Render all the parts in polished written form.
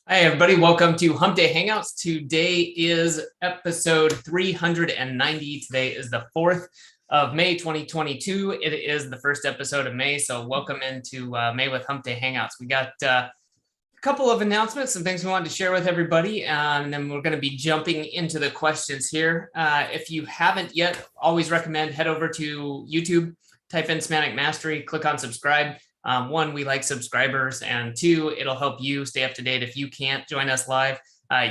Hi, everybody. Welcome to Hump Day Hangouts. Today is episode 390. Today is the 4th of May, 2022. It is the first episode of May, so welcome into May with Hump Day Hangouts. We got a couple of announcements, some things we wanted to share with everybody, and then we're going to be jumping into the questions here. If you haven't yet, always recommend head over to YouTube, type in Semantic Mastery, click on subscribe. One, we like subscribers, and two, it'll help you stay up to date. If you can't join us live,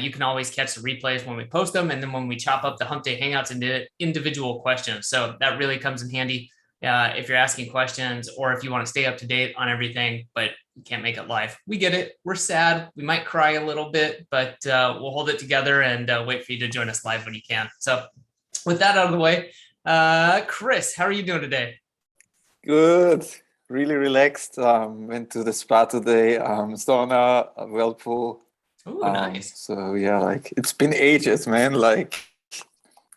you can always catch the replays when we post them, and then when we chop up the Hump Day Hangouts into individual questions. So that really comes in handy if you're asking questions or if you want to stay up to date on everything, but you can't make it live. We get it. We're sad. We might cry a little bit, but we'll hold it together and wait for you to join us live when you can. So with that out of the way, Chris, how are you doing today? Good. Really relaxed. Went to the spa today. Sauna, a whirlpool. Oh, nice. So yeah, like it's been ages, man. Like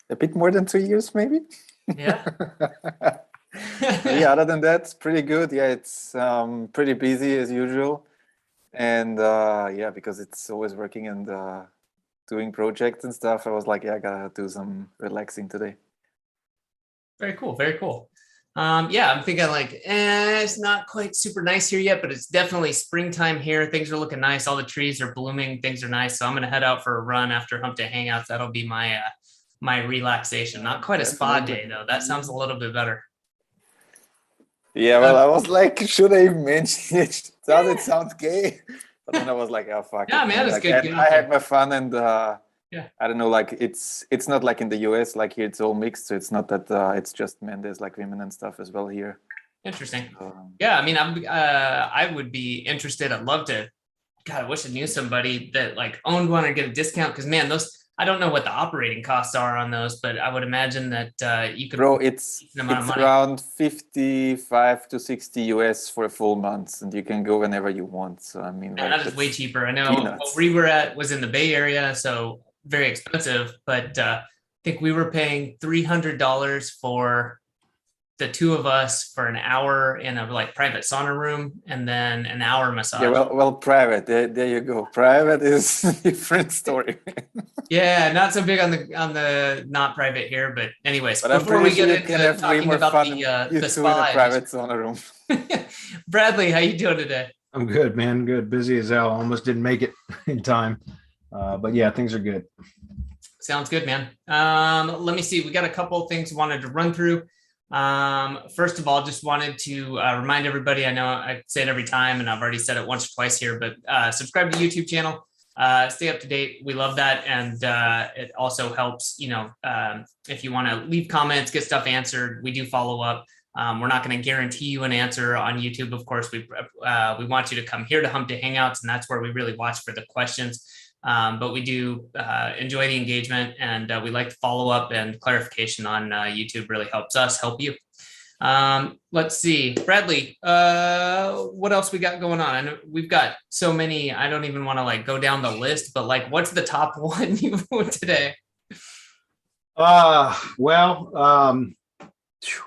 a bit more than 3 years, maybe. Yeah. Yeah. Other than that, it's pretty good. Yeah, it's pretty busy as usual, and yeah, because it's always working and doing projects and stuff. I was like, yeah, I gotta do some relaxing today. Very cool. Very cool. Yeah, I'm thinking like, it's not quite super nice here yet, but it's definitely springtime here. Things are looking nice. All the trees are blooming. Things are nice. So I'm going to head out for a run after Hump Day Hangouts. That'll be my my relaxation. Not quite a spa day, though. That sounds a little bit better. Yeah, well, I was like, should I mention it? Does it sound gay? But then I was like, oh, fuck Yeah, it, man, it's like, good. I had my fun, and yeah, I don't know, like it's not like in the US, like here it's all mixed, so it's not that it's just men. There's like women and stuff as well here. interesting. Yeah, I mean, I would be interested. I'd love to. God, I wish I knew somebody that like owned one or get a discount, because man, those, I don't know what the operating costs are on those, but I would imagine that you could. Bro, it's around 55 to 60 US for a full month, and you can go whenever you want. So I mean, yeah, like, that is way cheaper. I know peanuts. what we were at was in the Bay Area, so very expensive, but I think we were paying $300 for the two of us for an hour in a like private sauna room, and then an hour massage. Yeah, well, private. There you go. Private is a different story. Yeah, not so big on the not private here, but anyways, but before we get into into talking about the spa, in a private sauna room. Bradley, how you doing today? I'm good, man. Good. Busy as hell. Almost didn't make it in time. But yeah, things are good. Sounds good, man. Let me see. We got a couple of things wanted to run through. First of all, just wanted to remind everybody, I know I say it every time and I've already said it once or twice here, but subscribe to the YouTube channel. Stay up to date. We love that. And it also helps, if you want to leave comments, get stuff answered, we do follow up. We're not going to guarantee you an answer on YouTube. Of course, we want you to come here to Hump Day Hangouts, and that's where we really watch for the questions. But we do enjoy the engagement, and we like to follow up, and clarification on YouTube really helps us help you. Let's see, Bradley, what else we got going on? I know we've got so many, I don't even want to like go down the list, but like, what's the top one you put today? Well,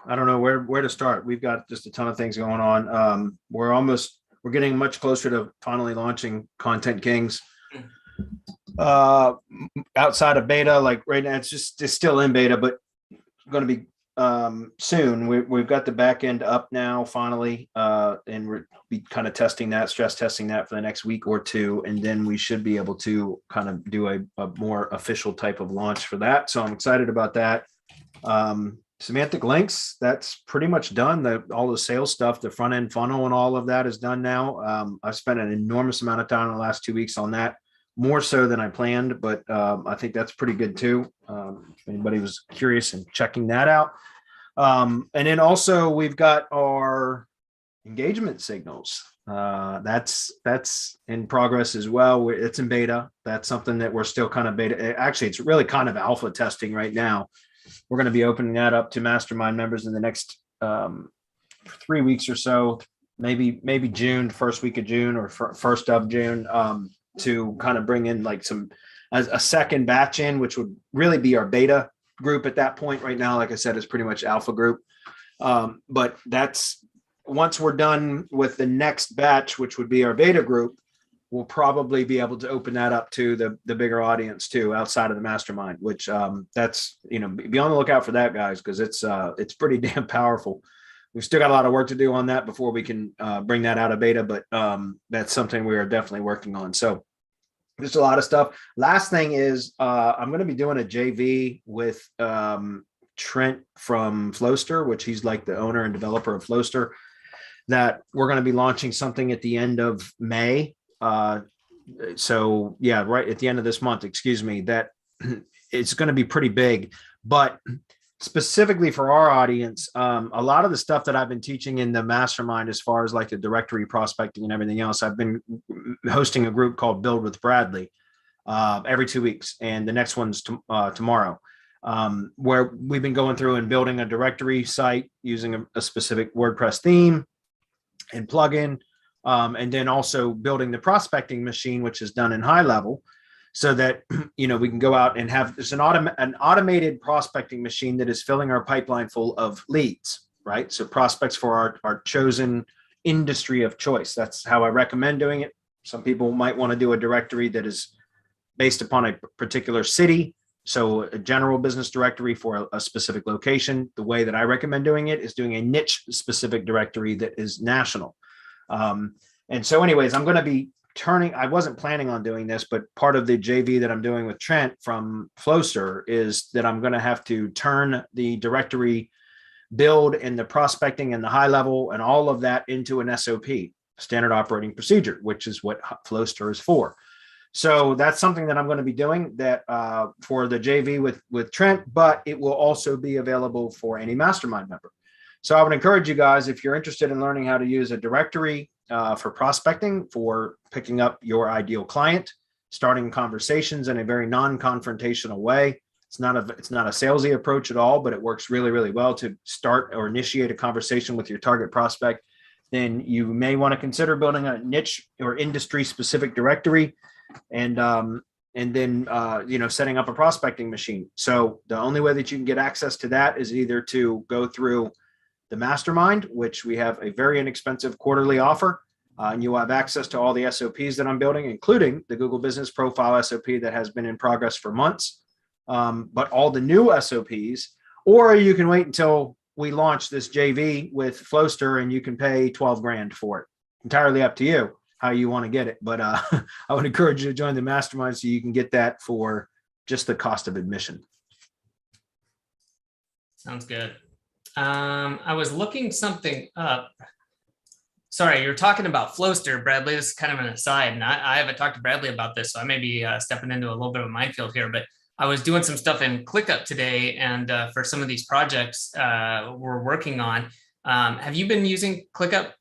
I don't know where to start. We've got just a ton of things going on. We're getting much closer to finally launching Content Kings. Outside of beta, like right now, it's still in beta, but going to be soon. We've got the back end up now finally, and we're be kind of stress testing that for the next week or two, and then we should be able to kind of do a more official type of launch for that. So I'm excited about that. Semantic links, that's pretty much done. All the sales stuff, the front end funnel and all of that is done now. I've spent an enormous amount of time in the last 2 weeks on that, more so than I planned, but I think that's pretty good too. If anybody was curious and checking that out. And then also we've got our engagement signals. That's in progress as well. It's in beta. That's something that we're still kind of beta. Actually, it's really kind of alpha testing right now. We're going to be opening that up to mastermind members in the next 3 weeks or so, maybe June, first week of June or first of June, to kind of bring in like a second batch in, which would really be our beta group at that point. Right now, like I said, is pretty much alpha group. But that's once we're done with the next batch, which would be our beta group, we'll probably be able to open that up to the bigger audience too, outside of the mastermind, which that's, be on the lookout for that, guys, because it's pretty damn powerful. We've still got a lot of work to do on that before we can bring that out of beta, but that's something we are definitely working on. So there's a lot of stuff. Last thing is I'm going to be doing a JV with Trent from Flowster, which he's like the owner and developer of Flowster, that we're going to be launching something at the end of May. So yeah, right at the end of this month, excuse me, that it's going to be pretty big, but specifically for our audience, a lot of the stuff that I've been teaching in the mastermind, as far as like the directory prospecting and everything else, I've been hosting a group called Build with Bradley every 2 weeks. And the next one's tomorrow, where we've been going through and building a directory site using a specific WordPress theme and plugin. And then also building the prospecting machine, which is done in high level, so that, we can go out and have there's an automated prospecting machine that is filling our pipeline full of leads, right? So prospects for our chosen industry of choice. That's how I recommend doing it. Some people might want to do a directory that is based upon a particular city. So a general business directory for a specific location. The way that I recommend doing it is doing a niche specific directory that is national. And so anyways, I'm going to be I wasn't planning on doing this, but part of the JV that I'm doing with Trent from Flowster is that I'm going to have to turn the directory build and the prospecting and the high level and all of that into an SOP, standard operating procedure, which is what Flowster is for. So that's something that I'm going to be doing that for the JV with Trent, but it will also be available for any mastermind member. So I would encourage you guys, if you're interested in learning how to use a directory for prospecting, for picking up your ideal client, starting conversations in a very non-confrontational way. It's not a salesy approach at all, but it works really, really well to start or initiate a conversation with your target prospect. Then you may want to consider building a niche or industry specific directory, and then setting up a prospecting machine. So the only way that you can get access to that is either to go through the mastermind, which we have a very inexpensive quarterly offer, and you will have access to all the SOPs that I'm building, including the Google Business Profile SOP that has been in progress for months, but all the new SOPs, or you can wait until we launch this JV with Flowster and you can pay 12 grand for it. Entirely up to you how you want to get it. But I would encourage you to join the mastermind so you can get that for just the cost of admission. Sounds good. I was looking something up. Sorry, you're talking about Flowster, Bradley. This is kind of an aside, and I haven't talked to Bradley about this, so I may be stepping into a little bit of a minefield here, but I was doing some stuff in ClickUp today, and for some of these projects we're working on. Have you been using ClickUp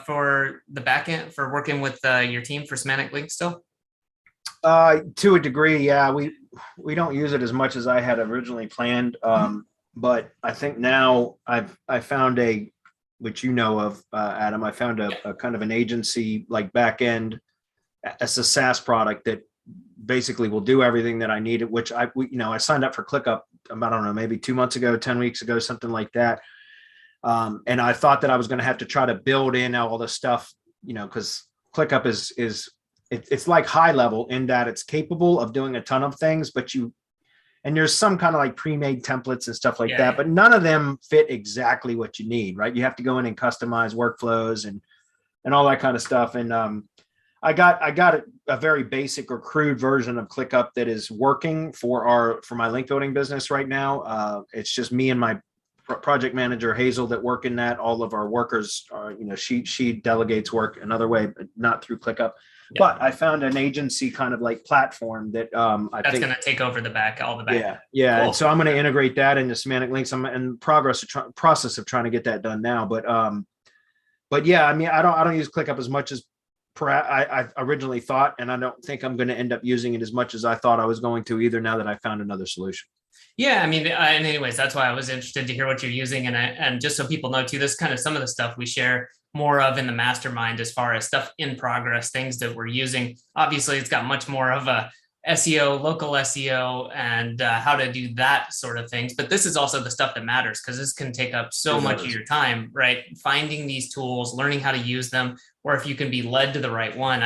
for the backend, for working with your team for semantic links still? To a degree, yeah. We don't use it as much as I had originally planned. But I think now I found which you know of, Adam, I found a kind of an agency like back end. It's a SaaS product that basically will do everything that I needed, which I signed up for ClickUp about, I don't know, maybe 2 months ago, 10 weeks ago, something like that. And I thought that I was going to have to try to build in all the stuff, because ClickUp it's like high level in that it's capable of doing a ton of things, and there's some kind of like pre-made templates and stuff like that, but none of them fit exactly what you need, right? You have to go in and customize workflows and all that kind of stuff. And I got a very basic or crude version of ClickUp that is working for my link building business right now. It's just me and my project manager Hazel that work in that. All of our workers are, she delegates work another way, but not through ClickUp. Yeah. But I found an agency kind of like platform that I think going to take over all the back. Yeah. Cool. And so I'm going to integrate that into semantic links. I'm in process of trying to get that done now. But yeah, I mean, I don't use ClickUp as much as I originally thought, and I don't think I'm going to end up using it as much as I thought I was going to either. Now that I found another solution. Yeah, I mean, and anyways, that's why I was interested to hear what you're using, and just so people know too, this kind of some of the stuff we share more of in the mastermind as far as stuff in progress, things that we're using. Obviously, it's got much more of a SEO, local SEO, and how to do that sort of things. But this is also the stuff that matters, because this can take up so much of your time, right? Finding these tools, learning how to use them, or if you can be led to the right one.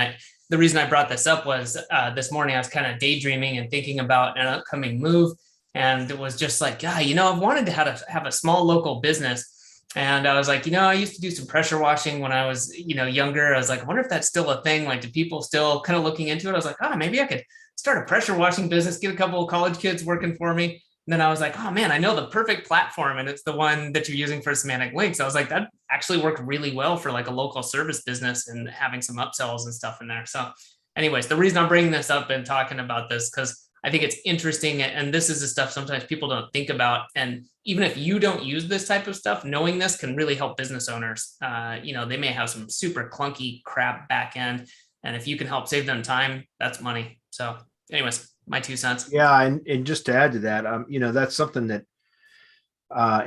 the reason I brought this up was this morning I was kind of daydreaming and thinking about an upcoming move. And it was just like, yeah, I've wanted to have a small local business. And I was like, I used to do some pressure washing when I was, younger. I was like, I wonder if that's still a thing. Like, do people still kind of looking into it? I was like, maybe I could start a pressure washing business, get a couple of college kids working for me. And then I was like, oh man, I know the perfect platform, and it's the one that you're using for semantic links. I was like, that actually worked really well for like a local service business and having some upsells and stuff in there. So anyways, the reason I'm bringing this up and talking about this, because I think it's interesting. And this is the stuff sometimes people don't think about. And even if you don't use this type of stuff, knowing this can really help business owners. They may have some super clunky crap back end. And if you can help save them time, that's money. So anyways, my 2 cents. Yeah. And just to add to that, that's something that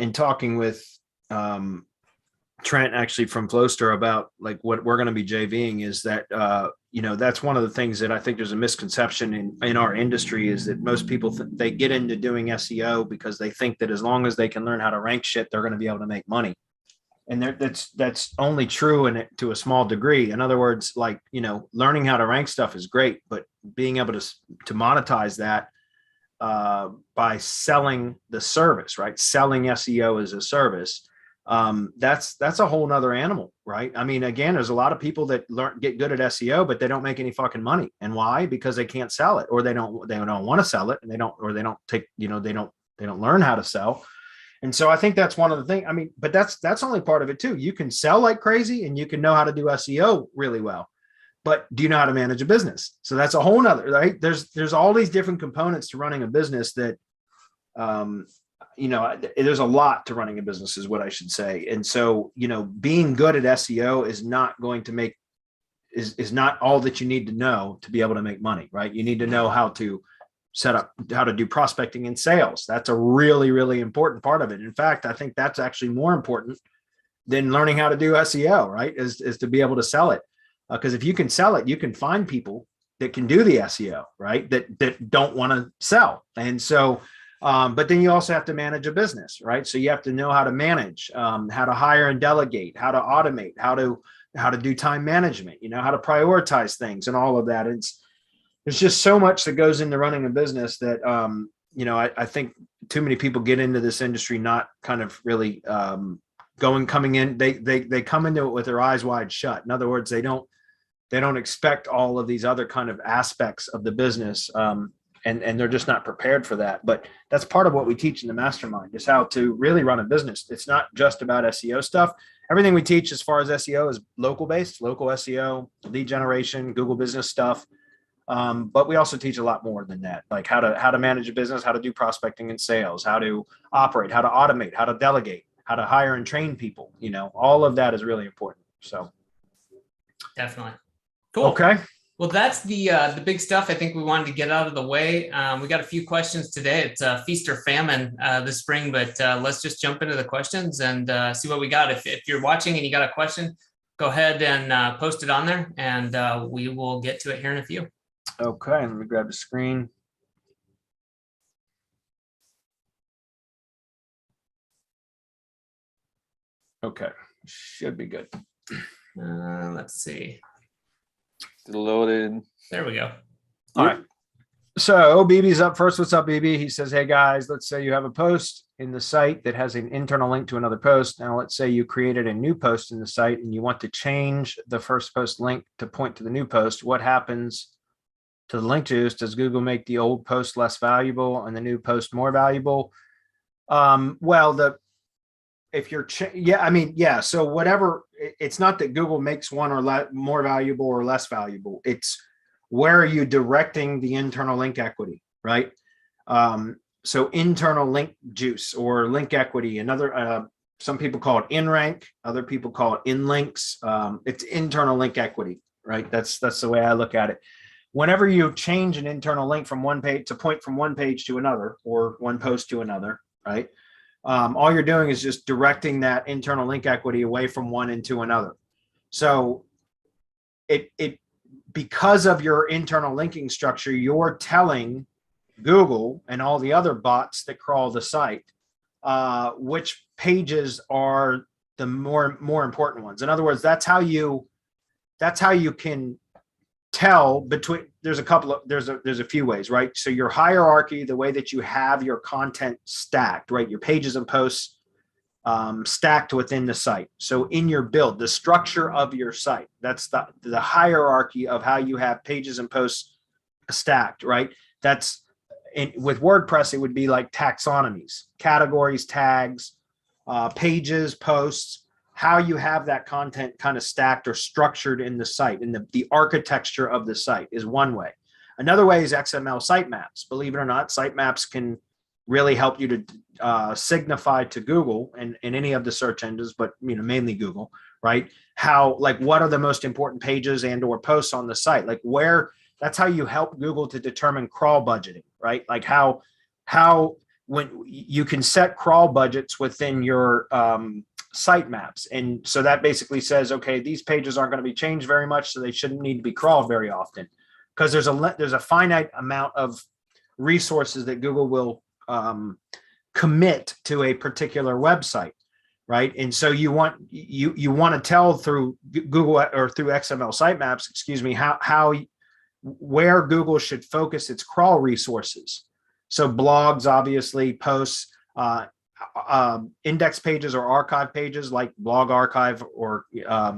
in talking with Trent actually from Flowster about like what we're going to be JVing is that, that's one of the things that I think there's a misconception in our industry is that most people, they get into doing SEO because they think that as long as they can learn how to rank shit, they're going to be able to make money. And that's only true to a small degree. In other words, like, learning how to rank stuff is great, but being able to monetize that by selling the service, right? Selling SEO as a service. That's a whole nother animal, right? I mean, again, there's a lot of people that get good at SEO, but they don't make any fucking money. And why? Because they can't sell it, or they don't want to sell it, and they don't learn how to sell. And so I think that's one of the things. I mean, but that's only part of it too. You can sell like crazy and you can know how to do SEO really well, but do you know how to manage a business? So that's a whole nother, right? There's all these different components to running a business that, there's a lot to running a business is what I should say. And so, being good at SEO is not going to is not all that you need to know to be able to make money, right? You need to know how to set up, how to do prospecting and sales. That's a really, really important part of it. In fact, I think that's actually more important than learning how to do SEO, right? Is to be able to sell it. Because if you can sell it, you can find people that can do the SEO, right? That don't want to sell. And so, but then you also have to manage a business, right? So you have to know how to manage, how to hire and delegate, how to automate, how to do time management, how to prioritize things and all of that. There's just so much that goes into running a business that, I think too many people get into this industry not kind of really coming in. They come into it with their eyes wide shut. In other words, they don't expect all of these other kind of aspects of the business. And they're just not prepared for that. But that's part of what we teach in the mastermind is how to really run a business. It's not just about SEO stuff. Everything we teach as far as SEO is local SEO, lead generation, Google business stuff. But we also teach a lot more than that, like how to manage a business, how to do prospecting and sales, how to operate, how to automate, how to delegate, how to hire and train people. All of that is really important. So definitely. Cool. Okay. Well, that's the big stuff I think we wanted to get out of the way. We got a few questions today. It's feast or famine this spring, but let's just jump into the questions and see what we got. If you're watching and you got a question, go ahead and post it on there, and we will get to it here in a few. Okay, let me grab the screen. Okay, should be good. Let's see. Loaded. There we go. All right. So BB's up first. What's up, BB? He says, hey guys, let's say you have a post in the site that has an internal link to another post. Now let's say you created a new post in the site and you want to change the first post link to point to the new post. What happens to the link juice? Does Google make the old post less valuable and the new post more valuable? So whatever, it's not that Google makes one or more valuable or less valuable. It's where are you directing the internal link equity, right? So internal link juice or link equity, another, some people call it in rank, other people call it in links. It's internal link equity, right? That's the way I look at it. Whenever you change an internal link from one page to point from one page to another or one post to another, right? All you're doing is just directing that internal link equity away from one into another. So it because of your internal linking structure, you're telling Google and all the other bots that crawl the site which pages are the more important ones. In other words, that's how you can tell between, there's a few ways, right? So your hierarchy, the way that you have your content stacked, right? Your pages and posts stacked within the site. So in your build, the structure of your site, that's the hierarchy of how you have pages and posts stacked, right? That's with WordPress, it would be like taxonomies, categories, tags, pages, posts, how you have that content kind of stacked or structured in the site, and the architecture of the site is one way. Another way is XML sitemaps. Believe it or not, sitemaps can really help you to signify to Google and any of the search engines, but mainly Google, right? How, like, what are the most important pages and or posts on the site? Like that's how you help Google to determine crawl budgeting, right? Like how when you can set crawl budgets within your sitemaps. And so that basically says, okay, these pages aren't going to be changed very much, so they shouldn't need to be crawled very often, because there's a finite amount of resources that Google will commit to a particular website, right? And so you want to tell through Google or through XML sitemaps, excuse me, where Google should focus its crawl resources. So blogs, obviously, posts, index pages or archive pages like blog archive or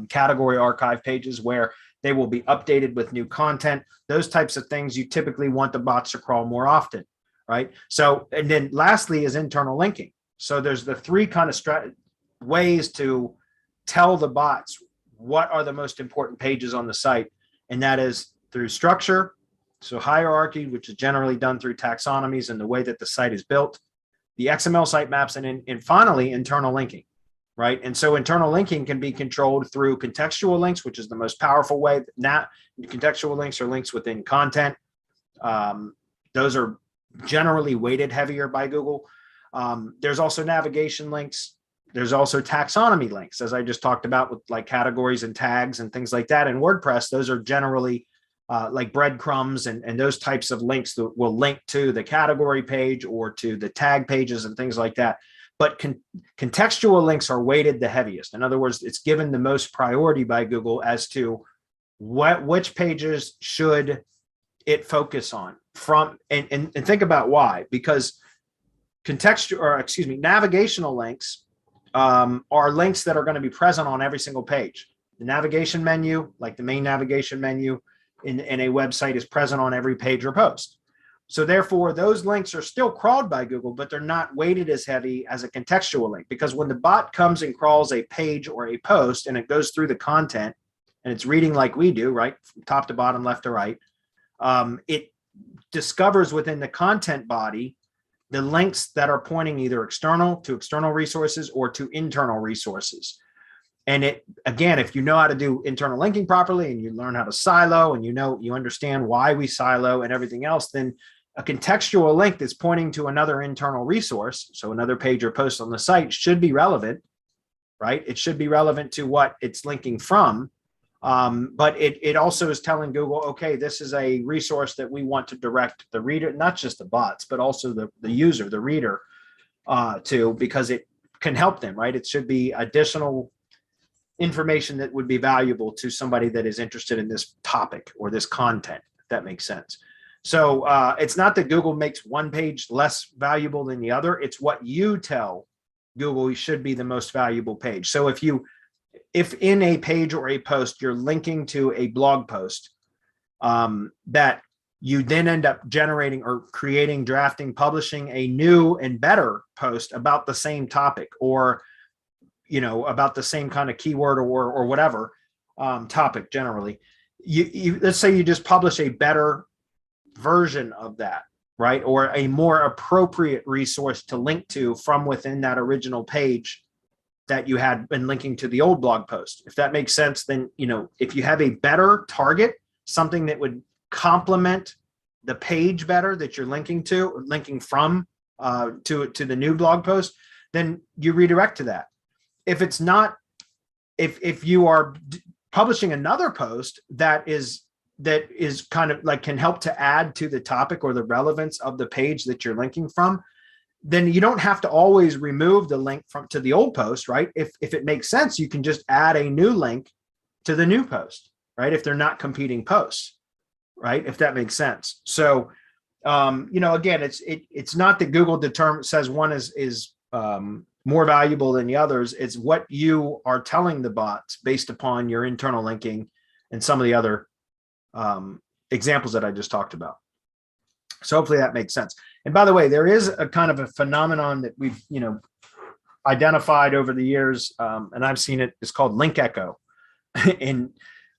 category archive pages where they will be updated with new content. Those types of things you typically want the bots to crawl more often, right? So, and then lastly is internal linking. So there's the three kind of ways to tell the bots what are the most important pages on the site, and that is through structure, so hierarchy, which is generally done through taxonomies and the way that the site is built, the XML sitemaps, and finally, internal linking, right? And so internal linking can be controlled through contextual links, which is the most powerful way. Now, contextual links are links within content. Those are generally weighted heavier by Google. There's also navigation links. There's also taxonomy links, as I just talked about, with like categories and tags and things like that. In WordPress, those are generally like breadcrumbs and those types of links that will link to the category page or to the tag pages and things like that. But contextual links are weighted the heaviest. In other words, it's given the most priority by Google as to which pages should it focus on from, and think about why. Because navigational links are links that are going to be present on every single page. The navigation menu, like the main navigation menu in a website, is present on every page or post. So therefore, those links are still crawled by Google, but they're not weighted as heavy as a contextual link, because when the bot comes and crawls a page or a post and it goes through the content and it's reading like we do, right, from top to bottom, left to right, it discovers within the content body the links that are pointing either external resources or to internal resources. And it, again, if you know how to do internal linking properly and you learn how to silo and you understand why we silo and everything else, then a contextual link that's pointing to another internal resource, so another page or post on the site, should be relevant, right? It should be relevant to what it's linking from. But it also is telling Google, okay, this is a resource that we want to direct the reader, not just the bots, but also the user, the reader, to, because it can help them, right? It should be additional information that would be valuable to somebody that is interested in this topic or this content, if that makes sense. So it's not that Google makes one page less valuable than the other. It's what you tell Google should be the most valuable page. So if in a page or a post, you're linking to a blog post that you then end up generating or creating, drafting, publishing a new and better post about the same topic, or about the same kind of keyword or whatever topic generally, you let's say you just publish a better version of that, right? Or a more appropriate resource to link to from within that original page that you had been linking to the old blog post. If that makes sense, then, if you have a better target, something that would complement the page better that you're linking to, or linking from to the new blog post, then you redirect to that. If it's not, if you are publishing another post that is kind of like can help to add to the topic or the relevance of the page that you're linking from, then you don't have to always remove the link to the old post, right? If it makes sense, you can just add a new link to the new post, right? If they're not competing posts. right? If that makes sense. So, again, it's not that Google says one is more valuable than the others. It's what you are telling the bots based upon your internal linking and some of the other examples that I just talked about. So hopefully that makes sense. And by the way, there is a kind of a phenomenon that we've, identified over the years, and I've seen it. It's called link echo. And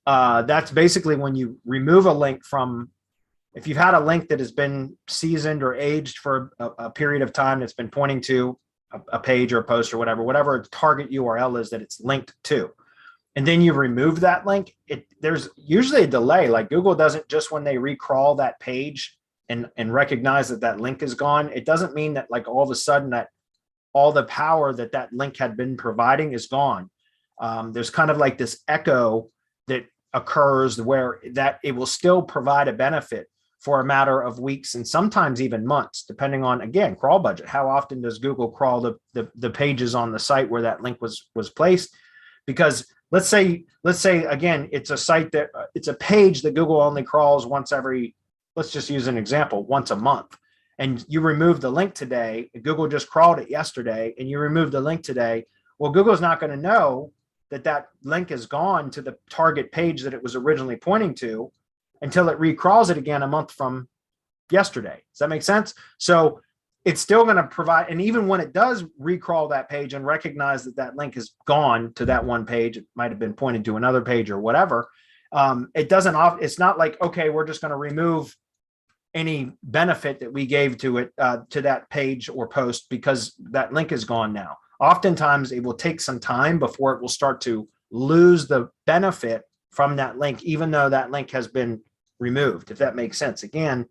that's basically when you remove a link from, if you've had a link that has been seasoned or aged for a period of time that's been pointing to a page or a post or whatever target URL is that it's linked to, and then you remove that link, there's usually a delay. Like Google doesn't just when they recrawl that page and recognize that link is gone. It doesn't mean that like all of a sudden that all the power that link had been providing is gone. There's kind of like this echo that occurs where that it will still provide a benefit for a matter of weeks and sometimes even months, depending on, again, crawl budget. How often does Google crawl the pages on the site where that link was placed? Because let's say again, it's a site that it's a page that Google only crawls once every, let's just use an example, once a month. And you remove the link today, Google just crawled it yesterday, and you remove the link today. Well, Google's not going to know that link is gone to the target page that it was originally pointing to until it recrawls it again a month from yesterday. Does that make sense? So it's still going to provide, and even when it does recrawl that page and recognize that link is gone to that one page, it might have been pointed to another page or whatever. It's not like, okay, we're just going to remove any benefit that we gave to it, to that page or post because that link is gone now. Oftentimes it will take some time before it will start to lose the benefit from that link, even though that link has been removed, if that makes sense. Again,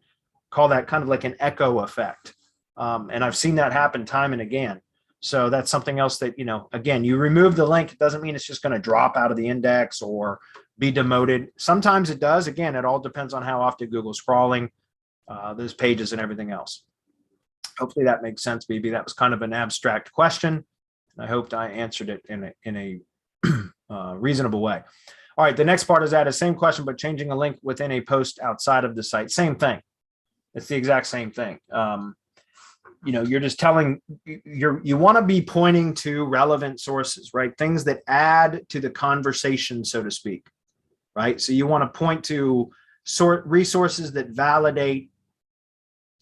call that kind of like an echo effect. And I've seen that happen time and again. So that's something else that, again, you remove the link. It doesn't mean it's just going to drop out of the index or be demoted. Sometimes it does. Again, it all depends on how often Google's crawling those pages and everything else. Hopefully that makes sense, BB. That was kind of an abstract question. I hoped I answered it in a reasonable way. All right, the next part is that same question, but changing a link within a post outside of the site. Same thing. It's the exact same thing. You're just telling, you want to be pointing to relevant sources, right? Things that add to the conversation, so to speak, right? So you want to point to resources that validate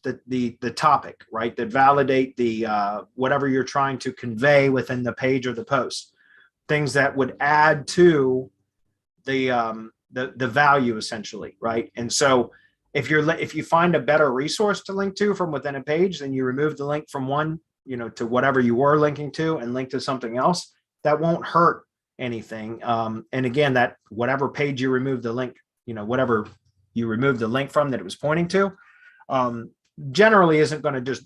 the topic, right? That validate the whatever you're trying to convey within the page or the post. Things that would add to the value, essentially, right? And so if you find a better resource to link to from within a page, then you remove the link from one, to whatever you were linking to and link to something else. That won't hurt anything. And again, that whatever page you remove the link, whatever you remove the link from that it was pointing to, generally isn't going to just,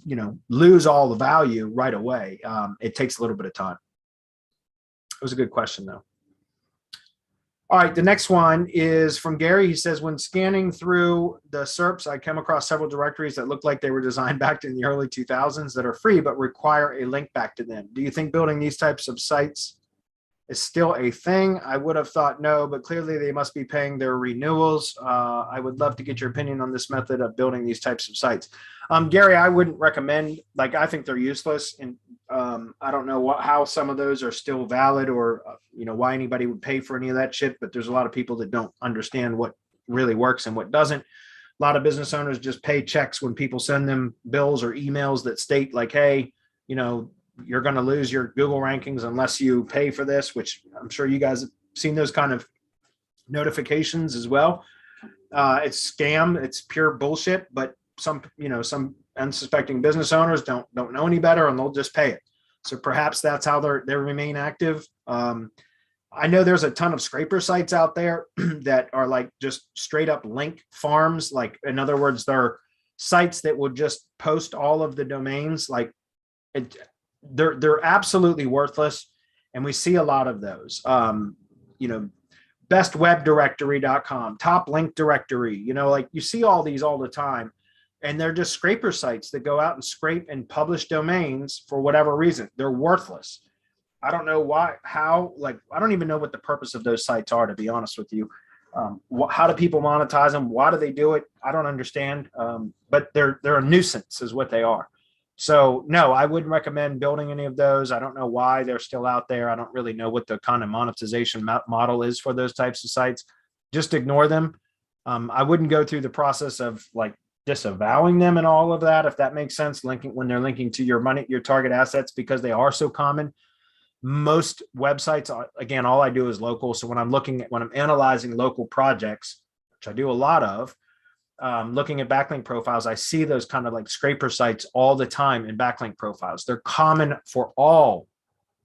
lose all the value right away. It takes a little bit of time. It was a good question, though. All right, the next one is from Gary. He says, when scanning through the SERPs, I came across several directories that look like they were designed back in the early 2000s that are free, but require a link back to them. Do you think building these types of sites is still a thing? I would have thought no, but clearly they must be paying their renewals. I would love to get your opinion on this method of building these types of sites. Gary, I wouldn't recommend, I think they're useless. And I don't know how some of those are still valid or, why anybody would pay for any of that shit, but there's a lot of people that don't understand what really works and what doesn't. A lot of business owners just pay checks when people send them bills or emails that state like, hey, you're going to lose your Google rankings unless you pay for this, which I'm sure you guys have seen those kind of notifications as well. It's scam. It's pure bullshit, but some unsuspecting business owners don't know any better and they'll just pay it. So perhaps that's how they remain active. I know there's a ton of scraper sites out there that are like just straight up link farms. Like, in other words, they're sites that will just post all of the domains. Like they're absolutely worthless. And we see a lot of those, bestwebdirectory.com, top link directory, you see all these all the time. And they're just scraper sites that go out and scrape and publish domains for whatever reason. They're worthless. I don't know why, I don't even know what the purpose of those sites are, to be honest with you. How do people monetize them? Why do they do it? I don't understand. But they're a nuisance is what they are. So no, I wouldn't recommend building any of those. I don't know why they're still out there. I don't really know what the kind of monetization model is for those types of sites. Just ignore them. I wouldn't go through the process of like disavowing them and all of that, if that makes sense, linking when they're linking to your money, your target assets, because they are so common. Most websites, again, all I do is local. So when I'm analyzing local projects, which I do a lot of, looking at backlink profiles, I see those kind of like scraper sites all the time in backlink profiles. They're common for all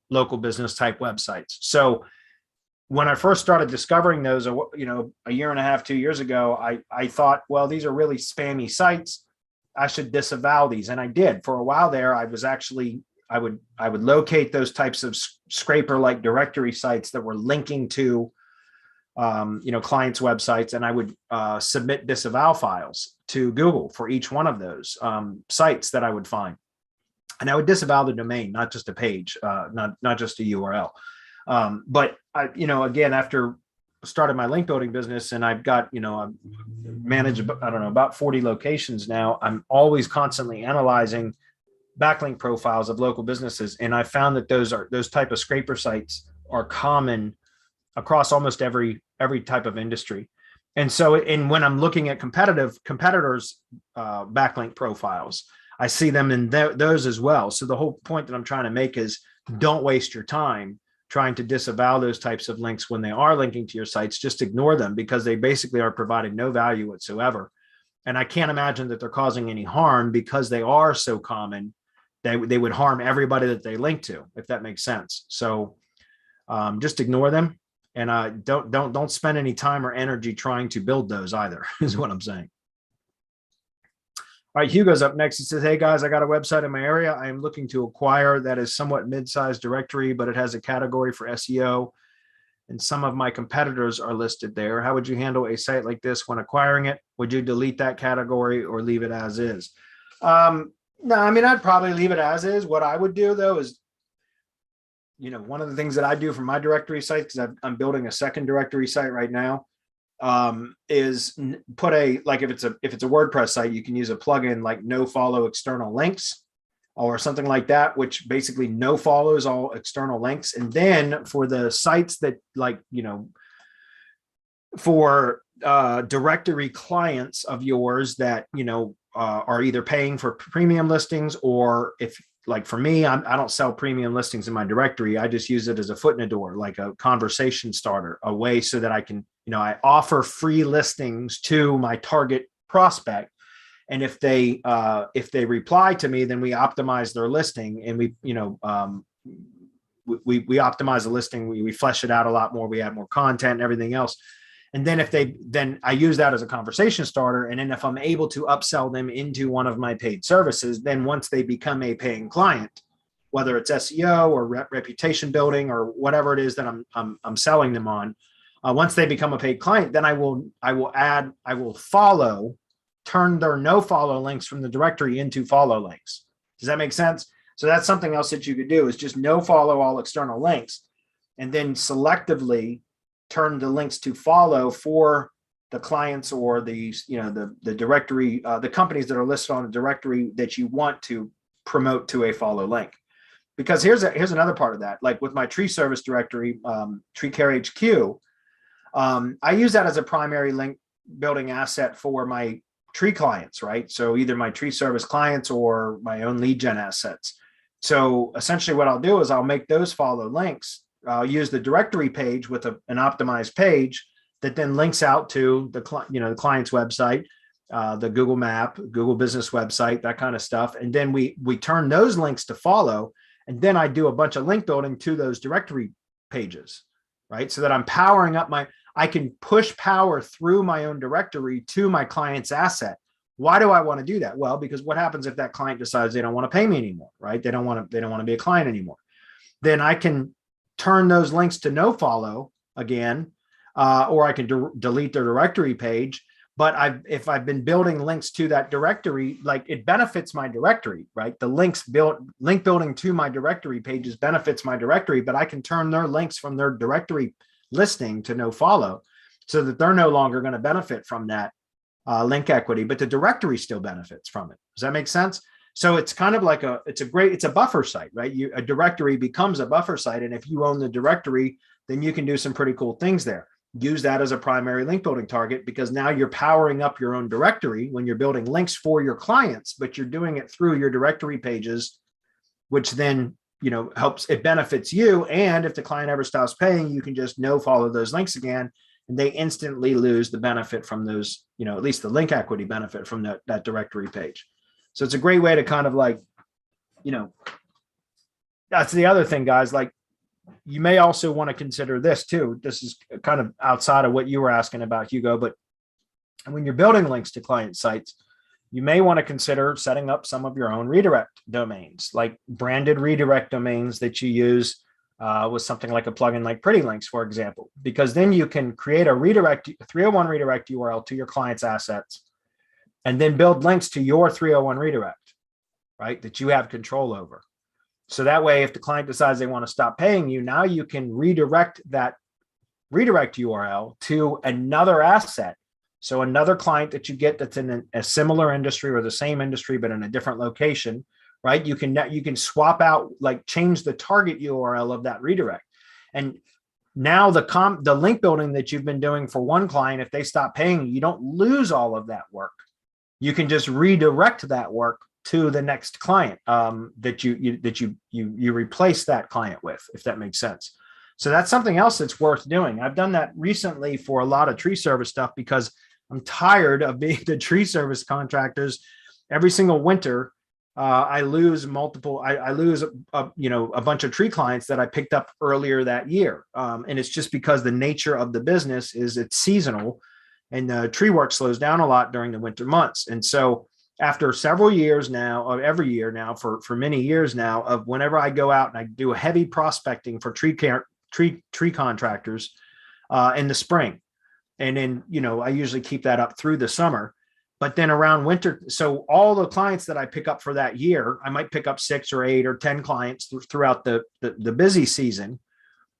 local business type websites. So when I first started discovering those, a year and a half, 2 years ago, I thought, well, these are really spammy sites. I should disavow these. And I did. For a while there, I was actually, I would locate those types of scraper like directory sites that were linking to clients' websites, and I would submit disavow files to Google for each one of those sites that I would find. And I would disavow the domain, not just a page, not just a URL. But I, again, after started my link building business, and I've got, I manage, about 40 locations now. I'm always constantly analyzing backlink profiles of local businesses, and I found that those type of scraper sites are common across almost every type of industry. And so, when I'm looking at competitors' backlink profiles, I see them in those as well. So the whole point that I'm trying to make is don't waste your time trying to disavow those types of links when they are linking to your sites. Just ignore them, because they basically are providing no value whatsoever. And I can't imagine that they're causing any harm, because they are so common. They would harm everybody that they link to, if that makes sense. So just ignore them. And don't spend any time or energy trying to build those either, is what I'm saying. All right, Hugo's up next. He says, hey guys, I got a website in my area I am looking to acquire that is somewhat mid-sized directory, but it has a category for SEO, and some of my competitors are listed there. How would you handle a site like this when acquiring it? Would you delete that category or leave it as is? No, I mean, I'd probably leave it as is. What I would do though is, one of the things that I do for my directory site, because I'm building a second directory site right now, is put if it's a WordPress site, you can use a plugin like no follow external links or something like that, which basically no follows all external links. And then for the sites that for directory clients of yours that, are either paying for premium listings, or if, like for me, I don't sell premium listings in my directory. I just use it as a foot in the door, like a conversation starter, a way so that I can, I offer free listings to my target prospect. And if they reply to me, then we optimize their listing, and we optimize the listing. We flesh it out a lot more. We add more content and everything else. And then then I use that as a conversation starter. And then if I'm able to upsell them into one of my paid services, then once they become a paying client, whether it's SEO or reputation building or whatever it is that I'm selling them on, once they become a paid client, then I will turn their no follow links from the directory into follow links. Does that make sense? So that's something else that you could do, is just no follow all external links, and then selectively turn the links to follow for the clients or the directory, the companies that are listed on the directory that you want to promote to a follow link. Because here's another part of that. Like with my tree service directory, Tree Care HQ, I use that as a primary link building asset for my tree clients, right? So either my tree service clients or my own lead gen assets. So essentially what I'll do is I'll make those follow links. I'll use the directory page with an optimized page that then links out to the client's website, the Google Map, Google Business website, that kind of stuff. And then we turn those links to follow. And then I do a bunch of link building to those directory pages, right? So that I'm powering up I can push power through my own directory to my client's asset. Why do I want to do that? Well, because what happens if that client decides they don't want to pay me anymore, right? They don't want to be a client anymore. Then I can turn those links to no follow again, or I can delete their directory page. But if I've been building links to that directory, like it benefits my directory, right? The link building to my directory pages benefits my directory, but I can turn their links from their directory listing to no follow. so that they're no longer going to benefit from that link equity, but the directory still benefits from it. Does that make sense? So it's kind of like it's a buffer site, right? A directory becomes a buffer site. And if you own the directory, then you can do some pretty cool things there. Use that as a primary link building target, because now you're powering up your own directory when you're building links for your clients, but you're doing it through your directory pages, which then, helps, it benefits you. And if the client ever stops paying, you can just follow those links again, and they instantly lose the benefit from those, at least the link equity benefit from that directory page. So it's a great way to kind of that's the other thing, guys. Like, you may also want to consider this too. This is kind of outside of what you were asking about, Hugo, but when you're building links to client sites, you may want to consider setting up some of your own redirect domains, like branded redirect domains that you use with something like a plugin like Pretty Links, for example, because then you can create a 301 redirect URL to your client's assets, and then build links to your 301 redirect, right, that you have control over. So that way, if the client decides they want to stop paying you, now you can redirect that redirect URL to another asset. So another client that you get that's in a similar industry or the same industry, but in a different location, right? You can swap out, like change the target URL of that redirect. And now the link building that you've been doing for one client, if they stop paying you, you don't lose all of that work. You can just redirect that work to the next client that you replace that client with, if that makes sense. So that's something else that's worth doing. I've done that recently for a lot of tree service stuff, because I'm tired of being the tree service contractors. Every single winter, I lose a bunch of tree clients that I picked up earlier that year. And it's just because the nature of the business is it's seasonal, and the tree work slows down a lot during the winter months. And so after several years now, or every year now for many years now, of whenever I go out and I do a heavy prospecting for tree contractors in the spring. And then, I usually keep that up through the summer, but then around winter. So all the clients that I pick up for that year, I might pick up 6 or 8 or 10 clients throughout the busy season,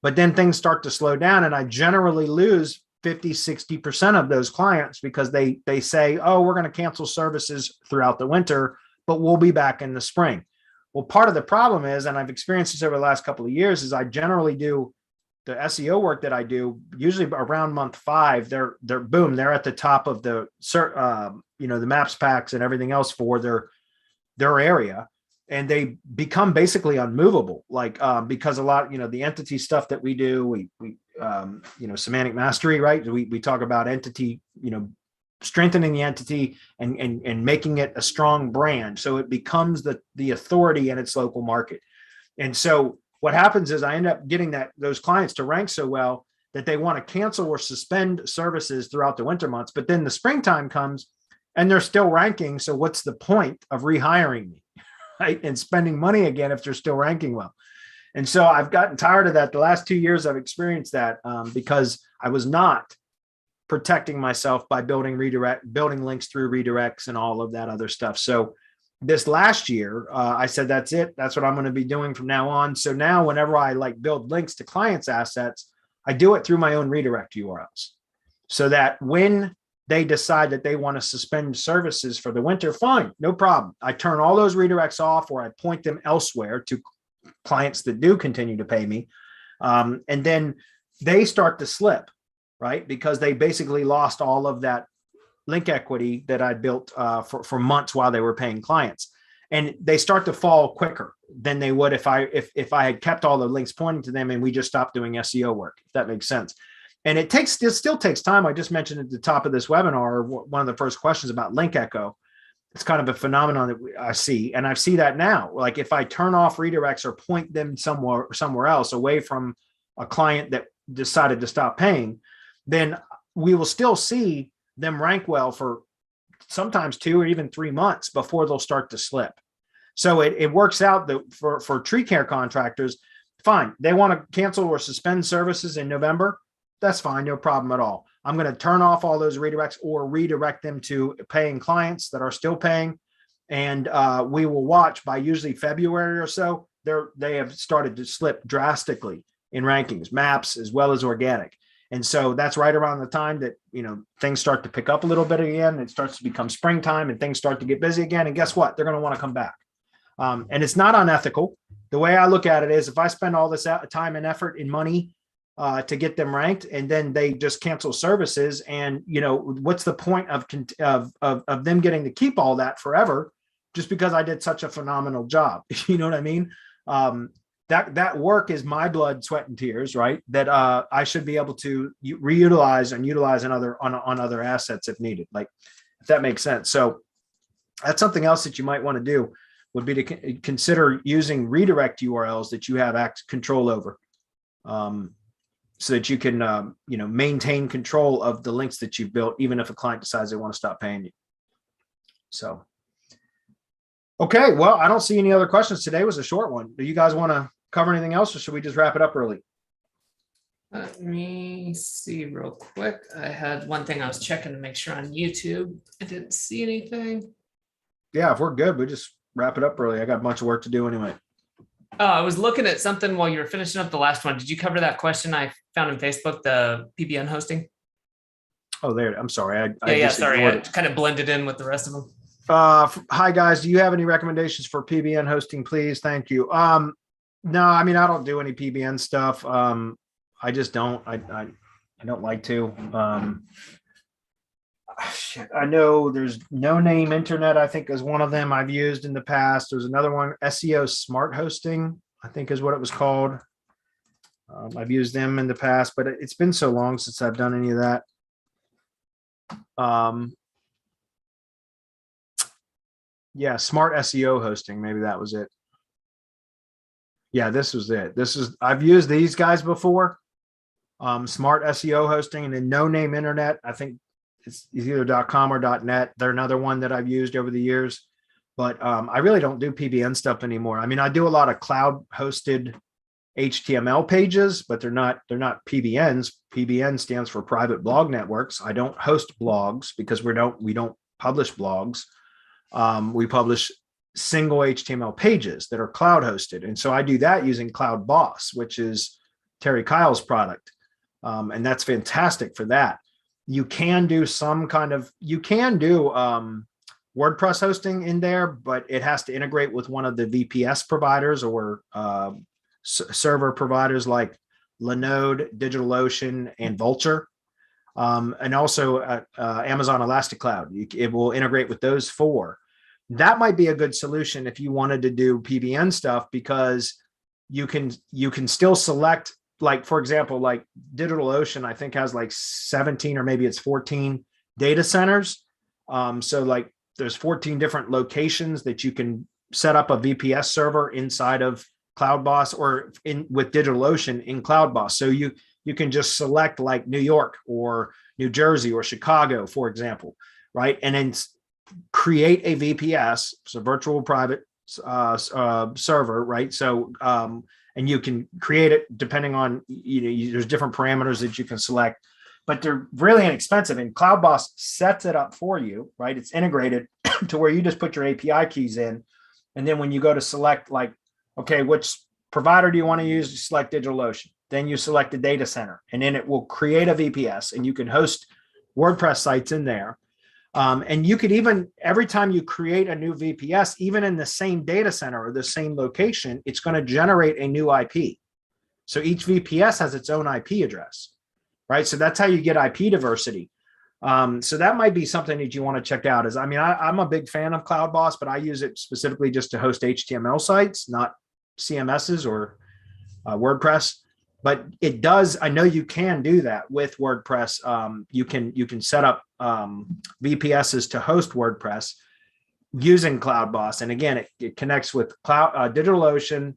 but then things start to slow down, and I generally lose 50-60% of those clients, because they say, oh, we're going to cancel services throughout the winter, but we'll be back in the spring. Well, part of the problem is, and I've experienced this over the last couple of years, is I generally do the SEO work that I do, usually around month 5, they're at the top of the the maps packs and everything else for their area, and they become basically unmovable. Because a lot, the entity stuff that we do, we semantic mastery, right? We talk about entity, strengthening the entity and making it a strong brand, so it becomes the authority in its local market. And so what happens is I end up getting those clients to rank so well that they want to cancel or suspend services throughout the winter months. But then the springtime comes and they're still ranking. So what's the point of rehiring me, right? And spending money again if they're still ranking well. And so I've gotten tired of that. The last 2 years I've experienced that because I was not protecting myself by building links through redirects and all of that other stuff. So this last year, I said, that's it. That's what I'm going to be doing from now on. So now whenever I build links to clients' assets, I do it through my own redirect URLs, so that when they decide that they want to suspend services for the winter, fine, no problem. I turn all those redirects off, or I point them elsewhere to clients that do continue to pay me. And then they start to slip, right? Because they basically lost all of that link equity that I built for months while they were paying clients, and they start to fall quicker than they would if I had kept all the links pointing to them and we just stopped doing SEO work, if that makes sense. And it still takes time. I just mentioned at the top of this webinar, one of the first questions about link echo. It's kind of a phenomenon that I see, and I see that now. Like if I turn off redirects or point them somewhere else, away from a client that decided to stop paying, then we will still see them rank well for sometimes 2 or even 3 months before they'll start to slip. So it works out that for tree care contractors, fine. They want to cancel or suspend services in November. That's fine. No problem at all. I'm going to turn off all those redirects or redirect them to paying clients that are still paying. And we will watch by usually February or so, they have started to slip drastically in rankings, maps, as well as organic. And so that's right around the time that, things start to pick up a little bit again. It starts to become springtime and things start to get busy again. And guess what? They're going to want to come back. And it's not unethical. The way I look at it is if I spend all this time and effort and money to get them ranked, and then they just cancel services, and what's the point of them getting to keep all that forever just because I did such a phenomenal job? You know what I mean? That work is my blood, sweat, and tears, right? That I should be able to reutilize and utilize on other assets if needed, like if that makes sense. So that's something else that you might want to do, would be to consider using redirect URLs that you have control over, so that you can maintain control of the links that you've built, even if a client decides they want to stop paying you. So, okay, well, I don't see any other questions. Today was a short one. Do you guys want to cover anything else, or should we just wrap it up early? Let me see real quick. I had one thing I was checking to make sure on YouTube. I didn't see anything. Yeah, if we're good, we just wrap it up early. I got a bunch of work to do anyway. Oh, I was looking at something while you were finishing up the last one. Did you cover that question I found in Facebook, the PBN hosting? Oh, there. I'm sorry. Sorry. I kind of blended in with the rest of them. Hi guys. Do you have any recommendations for PBN hosting, please? Thank you. No, I mean, I don't do any PBN stuff. I just don't. I don't like to. I know there's No Name Internet, I think, is one of them I've used in the past. There's another one, SEO Smart Hosting, I think is what it was called. I've used them in the past, but it's been so long since I've done any of that. Yeah, Smart SEO Hosting, maybe that was it. Yeah, this was it. I've used these guys before. Smart SEO Hosting, and then No Name Internet, I think it's either .com or .net. They're another one that I've used over the years, but I really don't do PBN stuff anymore. I mean, I do a lot of cloud hosted HTML pages, but they're not PBNs. PBN stands for private blog networks. I don't host blogs because we don't publish blogs. We publish single HTML pages that are cloud hosted. And so I do that using Cloud Boss, which is Terry Kyle's product. And that's fantastic for that. You can do WordPress hosting in there, but it has to integrate with one of the VPS providers or server providers like Linode, DigitalOcean, and Vultr. And also Amazon Elastic Cloud. It will integrate with those four. That might be a good solution if you wanted to do PBN stuff, because you can still select, like, for example, like DigitalOcean, I think has like 17 or maybe it's 14 data centers. So like there's 14 different locations that you can set up a VPS server inside of CloudBoss or with DigitalOcean in CloudBoss. So you can just select like New York or New Jersey or Chicago, for example, right? And then create a VPS, so virtual private server, right? So and you can create it depending on, there's different parameters that you can select, but they're really inexpensive. And CloudBoss sets it up for you, right? It's integrated to where you just put your API keys in. And then when you go to select, like, okay, which provider do you want to use? You select DigitalOcean. Then you select the data center, and then it will create a VPS, and you can host WordPress sites in there. And you could even, every time you create a new VPS, even in the same data center or the same location, it's going to generate a new IP. So each VPS has its own IP address, right? So that's how you get IP diversity. So that might be something that you want to check out. I'm a big fan of CloudBoss, but I use it specifically just to host HTML sites, not CMSs or WordPress. But it does, I know you can do that with WordPress. You can set up VPSs to host WordPress using CloudBoss. And again, it connects with DigitalOcean,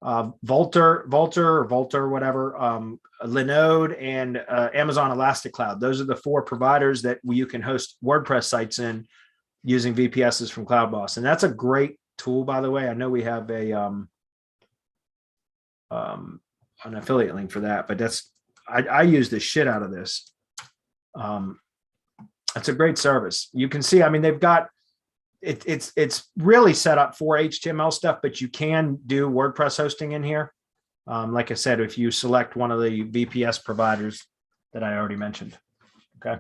Vultr, whatever, Linode, and Amazon Elastic Cloud. Those are the four providers that you can host WordPress sites in using VPSs from CloudBoss. And that's a great tool, by the way. I know we have an affiliate link for that, but I use the shit out of this. It's a great service. You can see, they've got it's really set up for HTML stuff, but you can do WordPress hosting in here. Like I said, if you select one of the VPS providers, that I already mentioned. Okay.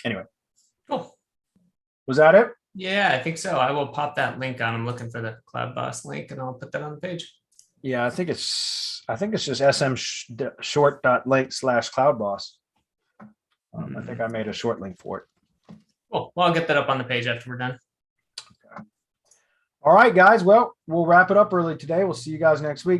Anyway, Cool. was that it? Yeah, I think so. I will pop that link on. I'm looking for the Cloud Boss link, and I'll put that on the page. Yeah, I think it's just short.link/cloudboss. I think I made a short link for it. Cool. Well, I'll get that up on the page after we're done. All right, guys. Well, we'll wrap it up early today. We'll see you guys next week.